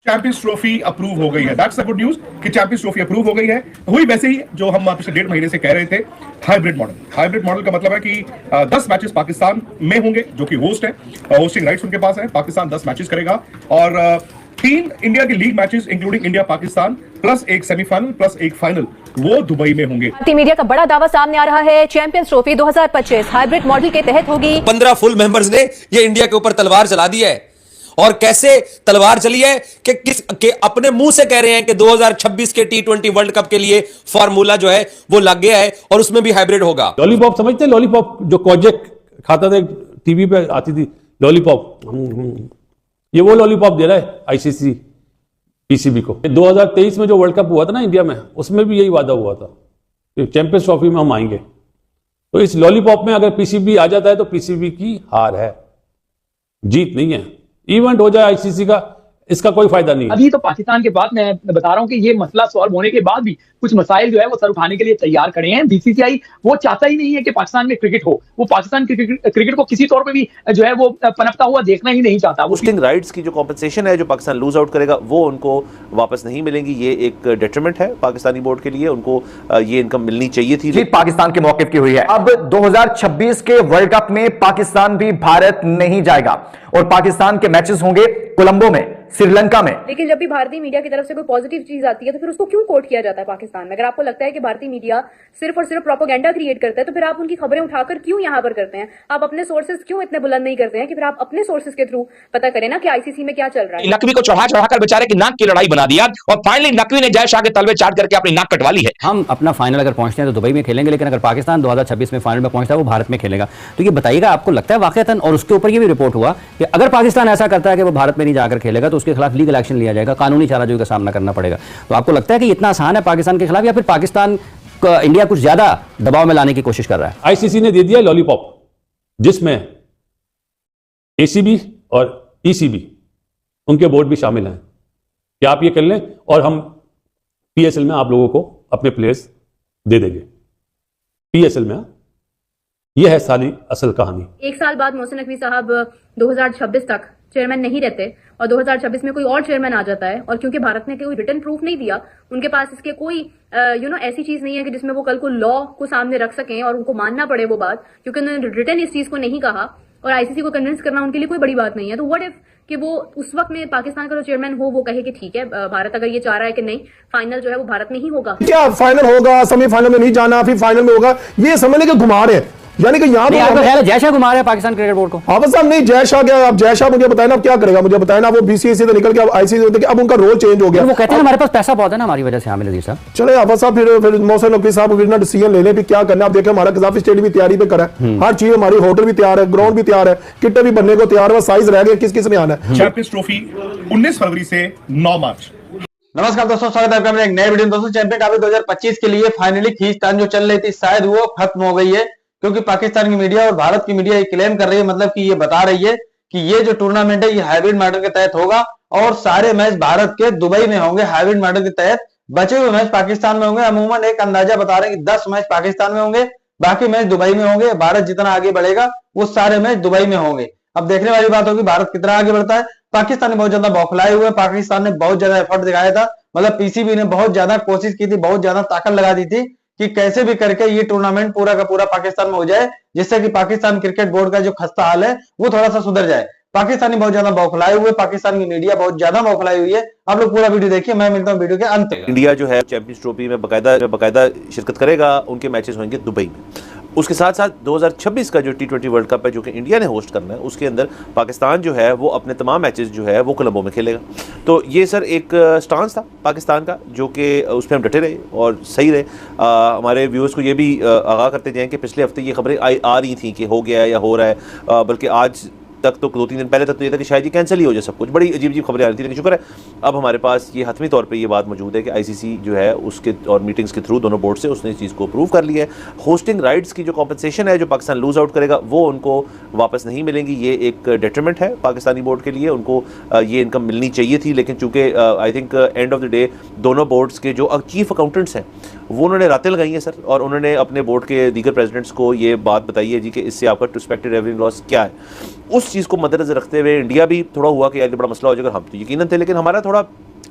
Champions trophy approve हो गई है। दैट्स द गुड न्यूज कि चैंपियंस ट्रॉफी अप्रूव हो गई है। हुई वैसे ही जो हम पिछले 1.5 महीने से कह रहे थे, हाइब्रिड मॉडल। हाइब्रिड मॉडल का मतलब है कि 10 मैचेस पाकिस्तान में होंगे, जो कि होस्ट है, होस्टिंग राइट्स उनके पास है। पाकिस्तान 10 मैचेस करेगा और 3 इंडिया के league matches including India Pakistan plus एक सेमीफाइनल प्लस एक फाइनल वो दुबई में होंगे। भारतीय मीडिया का बड़ा दावा सामने आ रहा है, चैंपियंस ट्रॉफी 2025 हाइब्रिड मॉडल के तहत होगी। 15 फुल मेंबर्स ने ये इंडिया के ऊपर तलवार चला दी है। और कैसे तलवार चली है कि अपने मुंह से कह रहे हैं कि 2026 के T20 वर्ल्ड कप के लिए फार्मूला जो है वो लग गया है और उसमें भी हाइब्रिड होगा। लॉलीपॉप समझते हैं? लॉलीपॉप जो कोजेक खाता था, टीवी पे आती थी लॉलीपॉप, ये वो लॉलीपॉप दे रहा है आईसीसी पीसीबी को। 2023 में जो वर्ल्ड कप हुआ था ना इंडिया में, उसमें भी यही वादा हुआ था कि चैंपियंस ट्रॉफी में हम आएंगे। तो इस लॉलीपॉप में अगर पीसीबी आ जाता है तो पीसीबी की हार है, जीत नहीं है। इवेंट हो जाए आईसीसी का, इसका कोई फायदा नहीं है। अभी तो पाकिस्तान के बाद मैं बता रहा हूं कि ये मसला सॉल्व होने के बाद भी कुछ मसाइल जो है वो सर उठाने के लिए तैयार खड़े हैं। बीसीसीआई वो चाहता ही नहीं है कि पाकिस्तान में क्रिकेट हो। वो पाकिस्तान क्रिकेट को किसी तौर पे भी जो है वो पनपता हुआ देखना ही नहीं चाहता। होस्टिंग राइट्स की जो कॉम्पेंसेशन है जो पाकिस्तान लूज आउट करेगा वो उनको वापस नहीं मिलेंगी। ये एक डेट्रीमेंट है पाकिस्तानी बोर्ड के लिए। उनको ये इनकम मिलनी चाहिए थी। जीत पाकिस्तान के मौके की हुई है। अब 2026 के वर्ल्ड कप में पाकिस्तान भी भारत नहीं जाएगा और पाकिस्तान के मैचेस होंगे कोलंबो में, श्रीलंका में। लेकिन जब भी भारतीय मीडिया की तरफ से कोई पॉजिटिव चीज आती है तो फिर उसको क्यों कोट किया जाता है पाकिस्तान में? अगर आपको लगता है कि भारतीय मीडिया सिर्फ और सिर्फ प्रोपेगेंडा क्रिएट करता है तो फिर आप उनकी खबरें उठाकर क्यों यहाँ पर करते हैं? आप अपने सोर्सेज क्यों इतने बुलंद नहीं करते हैं कि फिर आप अपने सोर्सेज के थ्रू पता करें ना कि आईसीसी में क्या चल रहा है। नकवी को चढ़ाकर बेचारे की नाक की लड़ाई बना दिया और फाइनली नकवी ने जय शाह के तलवे चाट करके अपनी नाक कटवा ली है। हम अपना फाइनल अगर पहुंचते हैं तो दुबई में खेलेंगे, लेकिन अगर पाकिस्तान 2026 में फाइनल में पहुंचता है वो भारत में खेलेगा। तो ये बताइएगा, आपको लगता है वाकईतन, और उसके ऊपर ये भी रिपोर्ट हुआ कि अगर पाकिस्तान ऐसा करता है कि वो भारत में नहीं जाकर खेलेगा तो उसके खिलाफ लीगल एक्शन लिया जाएगा, कानूनी चाराजोई का सामना करना पड़ेगा। तो आपको लगता है कि इतना आसान है पाकिस्तान के खिलाफ, या फिर पाकिस्तान इंडिया कुछ ज्यादा दबाव में लाने की कोशिश कर रहा है? आईसीसी ने दे दिया लॉलीपॉप, जिसमें एसीबी और ईसीबी उनके बोर्ड भी शामिल हैं कि आप ये कर लें और हम पीएसएल में आप लोगों को अपने प्लेयर्स दे देंगे। पीएसएल में यह है सारी असल कहानी। एक साल बाद मोहसिन नकवी साहब 2026 तक चेयरमैन नहीं रहते और 2026 में कोई और चेयरमैन आ जाता है, और क्योंकि भारत ने कोई रिटर्न प्रूफ नहीं दिया, उनके पास इसके कोई ऐसी चीज नहीं है कि जिसमें वो कल को लॉ को सामने रख सकें और उनको मानना पड़े वो बात, क्योंकि उन्होंने रिटर्न इस चीज को नहीं कहा और आईसीसी को कन्विंस करना उनके लिए कोई बड़ी बात नहीं है। तो व्हाट इफ कि वो उस वक्त में पाकिस्तान का जो चेयरमैन हो वो कहे कि ठीक है, भारत अगर ये चाह रहा है कि नहीं फाइनल जो है वो भारत में ही होगा। क्या फाइनल होगा, सेमीफाइनल में नहीं जाना, फिर फाइनल में होगा, ये समझ लेके घुमा रहे हैं। यानी कि यहाँ पर जय शाह घुमा रहे हैं पाकिस्तान क्रिकेट बोर्ड को। हाँ बस साहब, नहीं जय शाह क्या, आप जय शाह मुझे बताए ना अब क्या करेगा, मुझे बताए ना। वो बीसीसीआई से निकल के अब आईसीसी होते, अब उनका रोल चेंज हो गया। वो कहते हैं हमारे पास पैसा बहुत है ना, हमारी वजह से। आमिर अजीज साहब चले आप साहब, फिर मोहसिन नकवी साहब फिर ना डिसीजन ले लें फिर क्या करना। आप देखें हमारा कजाफी स्टेडियम भी तैयारी पे करा है, हर चीज हमारी, होटल भी तैयार है, ग्राउंड भी तैयार है, किट भी बनने को तैयार है, साइज रह गए किस किस में आना है। चैंपियंस ट्रॉफी 19 फरवरी से 9 मार्च। नमस्कार दोस्तों, स्वागत है आपका मेरे एक नए वीडियो में। दोस्तों चैंपियन ट्रॉफी 2025 के लिए फाइनली खींचतान जो चल रही थी शायद वो खत्म हो गई है, क्योंकि पाकिस्तान की मीडिया और भारत की मीडिया ये क्लेम कर रही है, मतलब कि ये बता रही है कि ये जो टूर्नामेंट है ये हाइब्रिड मॉडल के तहत होगा और सारे मैच भारत के दुबई में होंगे हाइब्रिड मॉडल के तहत। बचे हुए मैच पाकिस्तान में होंगे। अमूमन एक अंदाजा बता रहे हैं कि 10 मैच पाकिस्तान में होंगे, बाकी मैच दुबई में होंगे। भारत जितना आगे बढ़ेगा वो सारे मैच दुबई में होंगे। अब देखने वाली बात होगी भारत कितना आगे बढ़ता है। पाकिस्तान ने बहुत ज्यादा बौखलाए हुए, पाकिस्तान ने बहुत ज्यादा एफर्ट दिखाया था, मतलब पीसीबी ने बहुत ज्यादा कोशिश की थी, बहुत ज्यादा ताकत लगा दी थी कि कैसे भी करके ये टूर्नामेंट पूरा का पूरा पाकिस्तान में हो जाए, जिससे कि पाकिस्तान क्रिकेट बोर्ड का जो खस्ता हाल है वो थोड़ा सा सुधर जाए। पाकिस्तानी बहुत ज्यादा बौखलाए हुए, पाकिस्तान की मीडिया बहुत ज्यादा बौखलाई हुई है। आप लोग पूरा वीडियो देखिए, मैं मिलता हूं वीडियो के अंत में। इंडिया जो है चैंपियंस ट्रॉफी में बाकायदा शिरकत करेगा। उनके मैचेस होंगे दुबई में। उसके साथ साथ 2026 का जो T20 वर्ल्ड कप है जो कि इंडिया ने होस्ट करना है, उसके अंदर पाकिस्तान जो है वो अपने तमाम मैचेस जो है वो कोलंबो में खेलेगा। तो ये सर एक स्टांस था पाकिस्तान का, जो कि उस पर हम डटे रहे और सही रहे। हमारे व्यूअर्स को ये भी आगाह करते जाएं कि पिछले हफ्ते ये खबरें आ रही थी कि हो गया है या हो रहा है, बल्कि आज तक तो 2-3 दिन पहले तक तो ये था कि शायद ये कैंसिल ही हो जाए सब कुछ। बड़ी अजीब अजीब खबरें आ रही थी, लेकिन शुक्र है अब हमारे पास ये हतमी तौर पे ये बात मौजूद है कि आईसीसी जो है उसके और मीटिंग्स के थ्रू दोनों बोर्ड से उसने इस चीज़ को अप्रूव कर लिया है। होस्टिंग राइट्स की जो कॉम्पेंसेशन है जो पाकिस्तान लूज आउट करेगा वो उनको वापस नहीं मिलेंगी। ये एक डेट्रीमेंट है पाकिस्तानी बोर्ड के लिए। उनको ये इनकम मिलनी चाहिए थी, लेकिन चूँकि I think end of the day दोनों बोर्ड्स के जो चीफ अकाउंटेंट्स हैं वो उन्होंने रातें लगाई हैं सर, और उन्होंने अपने बोर्ड के दीगर प्रेसिडेंट्स को ये बात बताई है जी कि इससे आपका एक्सपेक्टेड रेवेन्यू लॉस क्या है। उस चीज़ को मद्देनजर रखते हुए इंडिया भी थोड़ा हुआ कि यार बड़ा मसला हो जाएगा, हम तो यकीनन थे, लेकिन हमारा थोड़ा थोड़ा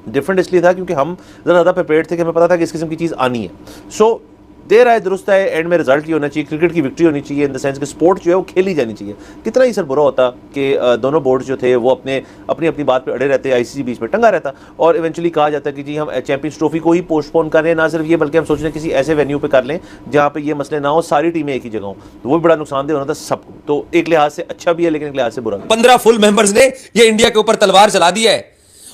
डिफरेंट इसलिए था क्योंकि हम ज़्यादा प्रिपेयर्ड थे कि हमें पता था कि इस किस्म की चीज़ आनी है। सो देर आए दुरुस्त है, एंड में रिजल्ट ही होना चाहिए, क्रिकेट की विक्ट्री होनी चाहिए इन द सेंस कि स्पोर्ट जो है वो खेली जानी चाहिए। कितना ही सर बुरा होता कि दोनों बोर्ड जो थे वो अपनी बात पे अड़े रहते, आईसीसी बीच में टंगा रहता और इवेंचुअली कहा जाता कि जी हम चैंपियंस ट्रॉफी को ही पोस्टपोन कर रहे हैं, ना सिर्फ ये बल्कि हम सोच रहे हैं किसी ऐसे वेन्यू पे कर लें जहाँ पे ये मसले ना हो, सारी टीमें एक ही जगह हो, तो वो भी बड़ा नुकसानदेह होना था सबको। तो एक लिहाज से अच्छा भी है लेकिन एक लिहाज से बुरा भी। 15 फुल मेंबर्स ने ये इंडिया के ऊपर तलवार चला दी है,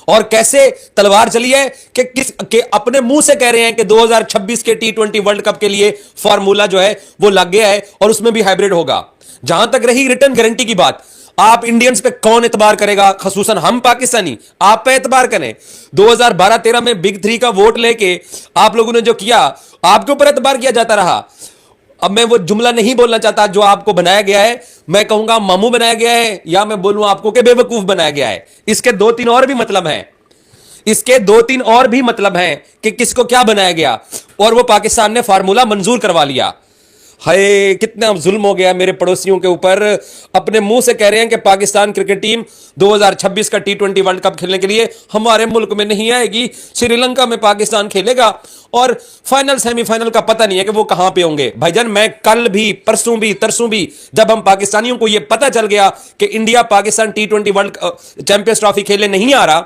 और कैसे तलवार चली है कि अपने मुंह से कह रहे हैं कि 2026 के T20 वर्ल्ड कप के लिए फार्मूला जो है वो लग गया है और उसमें भी हाइब्रिड होगा। जहां तक रही रिटर्न गारंटी की बात, आप इंडियंस पे कौन एतबार करेगा, खसूसन हम पाकिस्तानी आप पे एतबार करें। 2012-13 में बिग 3 का वोट लेके आप लोगों ने जो किया, आपके ऊपर एतबार किया जाता रहा। अब मैं वो जुमला नहीं बोलना चाहता जो आपको बनाया गया है, मैं कहूंगा मामू बनाया गया है, या मैं बोलूं आपको कि बेवकूफ बनाया गया है। इसके 2-3 और भी मतलब हैं, इसके 2-3 और भी मतलब हैं कि किसको क्या बनाया गया, और वो पाकिस्तान ने फार्मूला मंजूर करवा लिया। हाय कितना जुल्म हो गया मेरे पड़ोसियों के ऊपर। अपने मुंह से कह रहे हैं कि पाकिस्तान क्रिकेट टीम 2026 का T20 वर्ल्ड कप खेलने के लिए हमारे मुल्क में नहीं आएगी, श्रीलंका में पाकिस्तान खेलेगा, और फाइनल सेमीफाइनल का पता नहीं है कि वो कहां पे होंगे। भाईजान मैं कल भी परसों भी तरसों भी जब हम पाकिस्तानियों को यह पता चल गया कि India Pakistan T20 world champions trophy खेलने नहीं आ रहा,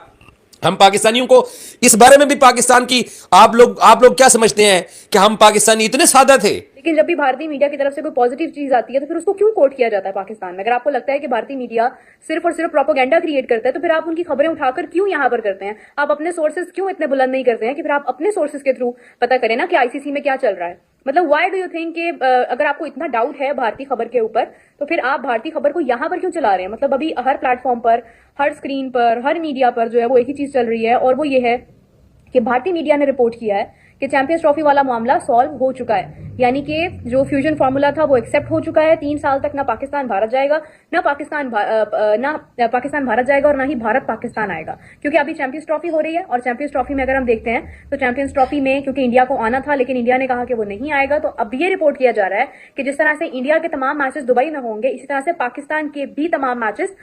हम पाकिस्तानियों को इस बारे में भी पाकिस्तान की आप लोग क्या समझते हैं कि हम पाकिस्तानी इतने सादा थे? लेकिन जब भी भारतीय मीडिया की तरफ से कोई पॉजिटिव चीज आती है तो फिर उसको क्यों कोट किया जाता है पाकिस्तान में? अगर आपको लगता है कि भारतीय मीडिया सिर्फ और सिर्फ प्रोपेगेंडा क्रिएट करता है तो फिर आप उनकी खबरें उठाकर क्यों यहाँ पर करते हैं? आप अपने सोर्सेज क्यों इतने बुलंद नहीं करते हैं कि फिर आप अपने सोर्सेज के थ्रू पता करें ना कि आईसीसी में क्या चल रहा है? मतलब व्हाई डू यू थिंक कि अगर आपको इतना डाउट है भारतीय खबर के ऊपर तो फिर आप भारतीय खबर को यहाँ पर क्यों चला रहे हैं? मतलब अभी हर प्लेटफॉर्म पर, हर स्क्रीन पर, हर मीडिया पर जो है वो एक ही चीज चल रही है, और वो ये है कि भारतीय मीडिया ने रिपोर्ट किया है कि चैंपियंस ट्रॉफी वाला मामला सॉल्व हो चुका है, यानी कि जो फ्यूजन फार्मूला था वो एक्सेप्ट हो चुका है। 3 साल तक ना पाकिस्तान भारत जाएगा, ना पाकिस्तान भारत जाएगा, और ना ही भारत पाकिस्तान आएगा, क्योंकि अभी चैंपियंस ट्रॉफी हो रही है। और चैंपियंस ट्रॉफी में अगर हम देखते हैं तो चैंपियंस ट्रॉफी में क्योंकि इंडिया को आना था लेकिन इंडिया ने कहा कि वो नहीं आएगा, तो अब ये रिपोर्ट किया जा रहा है कि जिस तरह से इंडिया के तमाम मैचेस दुबई में होंगे, इसी तरह से पाकिस्तान के भी तमाम मैचेस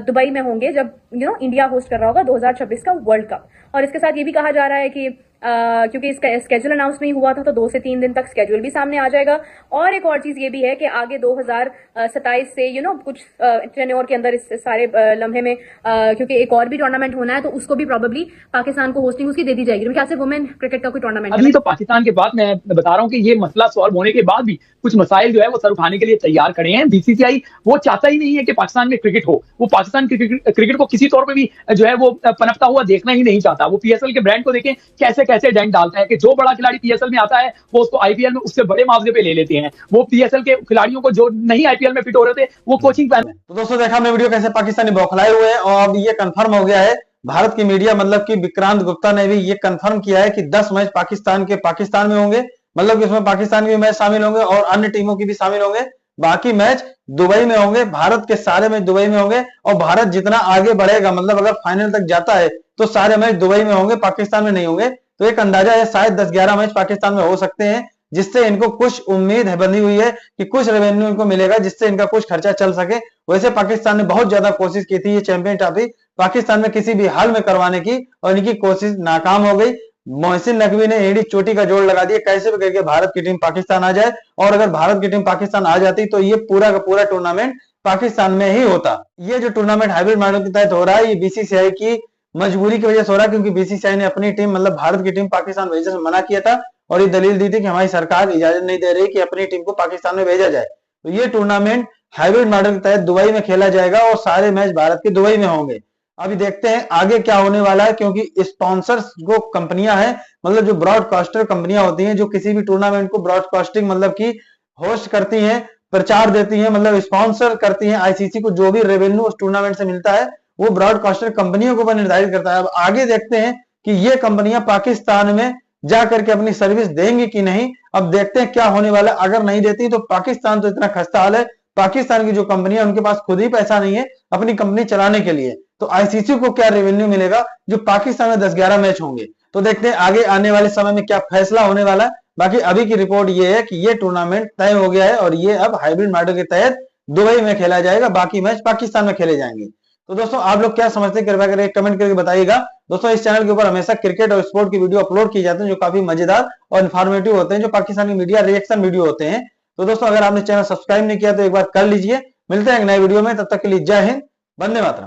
दुबई में होंगे जब इंडिया होस्ट कर रहा होगा 2026 का वर्ल्ड कप। और इसके साथ ये भी कहा जा रहा है कि क्योंकि इसका स्केड्यूल अनाउंस नहीं हुआ था तो 2 से 3 दिन तक स्केड्यूल भी सामने आ जाएगा। और एक और चीज ये भी है कि आगे 2027 से कुछ टेन्योर के अंदर इस सारे लम्हे में क्योंकि एक और भी टूर्नामेंट होना है तो उसको भी प्रोबेबली पाकिस्तान को होस्टिंग उसकी दे दी जाएगी। क्या से वुमेन क्रिकेट का कोई टूर्नामेंट अभी तो पाकिस्तान के बाद मैं बता रहा हूँ कि ये मसला सॉल्व होने के बाद भी कुछ मसाइल जो है वो सर उठाने के लिए तैयार खड़े हैं। बीसीसीआई वो चाहता ही नहीं है कि पाकिस्तान में क्रिकेट हो, वो पाकिस्तान क्रिकेट को किसी तौर पे भी जो है वो पनपता हुआ देखना ही नहीं चाहता। वो पीएसएल के ब्रांड को देखें कैसे कैसे डेंट डालता है कि जो बड़ा खिलाड़ी पीएसएल में आता है वो उसको आईपीएल में उससे बड़े मुआवजे पे ले लेते हैं। वो पीएसएल के खिलाड़ियों को जो नहीं आईपीएल में फिट हो रहे थे वो कोचिंग प्लान। तो दोस्तों देखा हमने वीडियो कैसे पाकिस्तानी बौखलाए हुए हैं, और अब ये कंफर्म हो गया है भारत की मीडिया मतलब कि विक्रांत गुप्ता ने भी ये कंफर्म किया है कि 10 मैच पाकिस्तान में होंगे, मतलब कि उसमें पाकिस्तान के मैच शामिल होंगे और अन्य टीमों की भी शामिल होंगे। बाकी मैच दुबई में होंगे, भारत के सारे मैच दुबई में होंगे, और भारत जितना आगे बढ़ेगा मतलब अगर फाइनल तक जाता है तो सारे मैच दुबई में होंगे, पाकिस्तान में नहीं होंगे। तो एक अंदाजा है शायद 10-11 मैच पाकिस्तान में हो सकते हैं, जिससे इनको कुछ उम्मीद है बनी हुई है कि कुछ रेवेन्यू इनको मिलेगा जिससे इनका कुछ खर्चा चल सके। वैसे पाकिस्तान ने बहुत ज्यादा कोशिश की थी ये चैंपियन ट्रॉफी पाकिस्तान में किसी भी हाल में करवाने की, और इनकी कोशिश नाकाम हो गई। मोहसिन नकवी ने एड़ी चोटी का जोड़ लगा दिया कैसे भी करके भारत की टीम पाकिस्तान आ जाए, और अगर भारत की टीम पाकिस्तान आ जाती तो ये पूरा का पूरा टूर्नामेंट पाकिस्तान में ही होता। ये जो टूर्नामेंट हाइब्रिड मॉडल के तहत हो रहा है ये बीसीसीआई की मजबूरी की वजह से हो रहा है, क्योंकि बीसीसीआई ने अपनी टीम मतलब भारत की टीम पाकिस्तान भेजने से मना किया था और ये दलील दी थी कि हमारी सरकार इजाजत नहीं दे रही कि अपनी टीम को पाकिस्तान में भेजा जाए। तो ये टूर्नामेंट हाइब्रिड मॉडल के तहत दुबई में खेला जाएगा और सारे मैच भारत के दुबई में होंगे। अभी देखते हैं आगे क्या होने वाला है, क्योंकि स्पॉन्सर्स जो कंपनियां हैं मतलब जो ब्रॉडकास्टर कंपनियां होती हैं जो किसी भी टूर्नामेंट को ब्रॉडकास्टिंग मतलब की होस्ट करती हैं, प्रचार देती हैं, मतलब स्पॉन्सर करती हैं आईसीसी को, जो भी रेवेन्यू उस टूर्नामेंट से मिलता है वो ब्रॉडकास्टर कंपनियों को निर्धारित करता है। अब आगे देखते हैं कि ये कंपनियां पाकिस्तान में जा करके अपनी सर्विस देंगी कि नहीं। अब देखते हैं क्या होने वाला है। अगर नहीं देती तो पाकिस्तान तो इतना खस्ता हाल है, पाकिस्तान की जो कंपनी है उनके पास खुद ही पैसा नहीं है अपनी कंपनी चलाने के लिए, तो आईसीसी को क्या रेवेन्यू मिलेगा जो पाकिस्तान में 10-11 मैच होंगे। तो देखते हैं आगे आने वाले समय में क्या फैसला होने वाला है। बाकी अभी की रिपोर्ट ये है कि ये टूर्नामेंट तय हो गया है और ये अब हाइब्रिड मॉडल के तहत दुबई में खेला जाएगा, बाकी मैच पाकिस्तान में खेले जाएंगे। तो दोस्तों आप लोग क्या समझते हैं, कृपया करके कमेंट करके बताइएगा। दोस्तों इस चैनल के ऊपर हमेशा क्रिकेट और स्पोर्ट की वीडियो अपलोड की जाती है, जो काफी मजेदार और इन्फॉर्मेटिव होते हैं, जो पाकिस्तानी मीडिया रिएक्शन वीडियो होते हैं। तो दोस्तों अगर आपने चैनल सब्सक्राइब नहीं किया तो एक बार कर लीजिए। मिलते हैं एक नए वीडियो में, तब तक के लिए जय हिंद, वंदे मातरम।